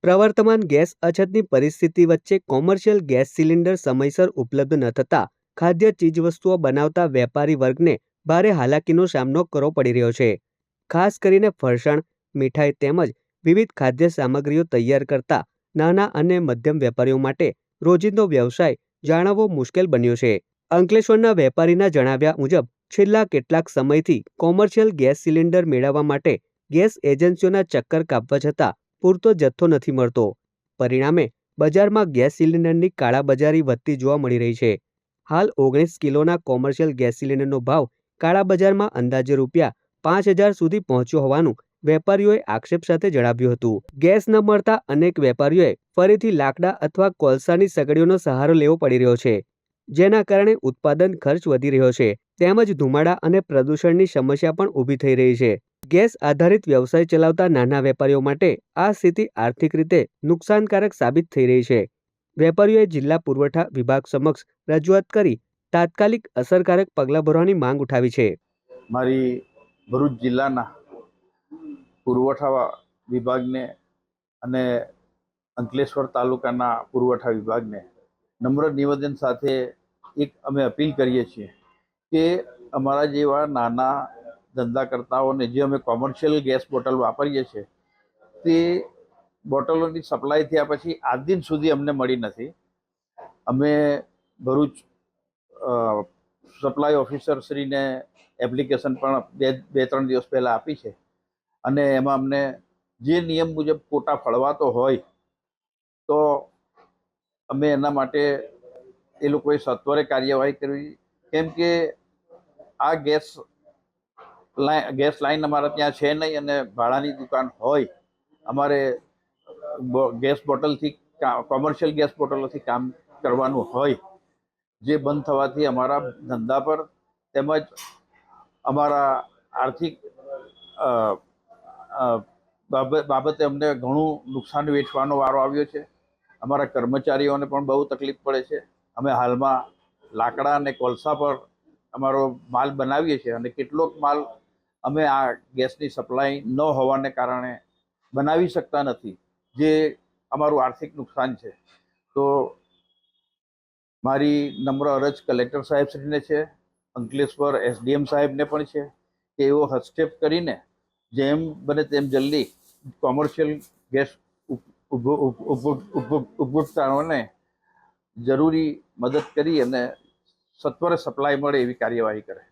પ્રવર્તમાન ગેસ અછતની પરિસ્થિતિ વચ્ચે કોમર્શિયલ ગેસ સિલિન્ડર સમયસર ઉપલબ્ધ ન થતા ખાદ્ય ચીજવસ્તુઓ બનાવતા વેપારી વર્ગને ભારે હાલાકીનો સામનો કરવો પડી રહ્યો છે. ખાસ કરીને ફરસાણ, મીઠાઈ તેમજ વિવિધ ખાદ્ય સામગ્રીઓ તૈયાર કરતા નાના અને મધ્યમ વેપારીઓ માટે રોજિંદો વ્યવસાય જાળવવો મુશ્કેલ બન્યો છે. અંકલેશ્વરના વેપારીના જણાવ્યા મુજબ છેલ્લા કેટલાક સમયથી કોમર્શિયલ ગેસ સિલિન્ડર મેળવવા માટે ગેસ એજન્સીઓના ચક્કર કાપવા છતાં પૂરતો જથ્થો નથી મળતો. પરિણામે બજારમાં ગેસ સિલિન્ડરની કાળાબજારી વધતી જોવા મળી રહી છે. હાલ 19 કિલોના કોમર્શિયલ ગેસ સિલિન્ડરનો ભાવ કાળાબજારમાં અંદાજે ₹5,000 સુધી પહોંચ્યો હોવાનું વેપારીઓએ આક્ષેપ સાથે જણાવ્યું હતું. ગેસ ન મળતા અનેક વેપારીઓએ ફરીથી લાકડા અથવા કોલસાની સગડીઓનો સહારો લેવો પડી રહ્યો છે, જેના કારણે ઉત્પાદન ખર્ચ વધી રહ્યો છે તેમજ ધુમાડા અને પ્રદૂષણની સમસ્યા પણ ઊભી થઈ રહી છે. ગેસ આધારિત વ્યવસાય ચલાવતા નાના વેપારીઓ માટે આ સ્થિતિ આર્થિક રીતે નુકસાનકારક સાબિત થઈ રહી છે. વેપારીઓએ જિલ્લા પુરવઠા વિભાગ સમક્ષ રજૂઆત કરી તાત્કાલિક અસરકારક પગલાં ભરવાની માંગ ઉઠાવી છે. મારી ભરૂચ જિલ્લાના પુરવઠા વિભાગને અને અંકલેશ્વર તાલુકાના પુરવઠા વિભાગને નમ્ર નિવેદન સાથે એક અમે અપીલ કરીએ છીએ કે અમારા જેવા નાના ધંધાકર્તાઓને જે અમે કોમર્શિયલ ગેસ બોટલ વાપરીએ છીએ તે બોટલોની સપ્લાય થયા પછી આજ દિન સુધી અમને મળી નથી. અમે ભરૂચ સપ્લાય ઓફિસરશ્રીને એપ્લિકેશન પણ બે ત્રણ દિવસ પહેલાં આપી છે અને એમાં અમને જે નિયમ મુજબ કોટા ફળવાતો હોય તો અમે એના માટે એ લોકોએ સત્વરે કાર્યવાહી કરવી. કેમ કે આ ગેસ લાઈન અમારા ત્યાં છે નહીં અને ભાડાની દુકાન હોય, અમારે ગેસ બોટલથી કોમર્શિયલ ગેસ બોટલોથી કામ કરવાનું હોય, જે બંધ થવાથી અમારા ધંધા પર તેમજ અમારા આર્થિક બાબતે અમને ઘણું નુકસાન વેઠવાનો વારો આવ્યો છે. અમારા કર્મચારીઓને પણ બહુ તકલીફ પડે છે. અમે હાલમાં લાકડા અને કોલસા પર અમારો માલ બનાવીએ છીએ અને કેટલોક માલ અમે આ ગેસની સપ્લાય ન હોવાને કારણે બનાવી શકતા નથી, જે અમારું આર્થિક નુકસાન છે. તો મારી નમ્ર અરજ કલેક્ટર સાહેબશ્રીને છે, અંકલેશ્વર એસડીએમ સાહેબને પણ છે કે એવો હસ્તક્ષેપ કરીને જેમ બને તેમ જલ્દી કોમર્શિયલ ગેસ ઉપભોક્તાઓને જરૂરી મદદ કરી અને સત્વરે સપ્લાય મળે એવી કાર્યવાહી કરે.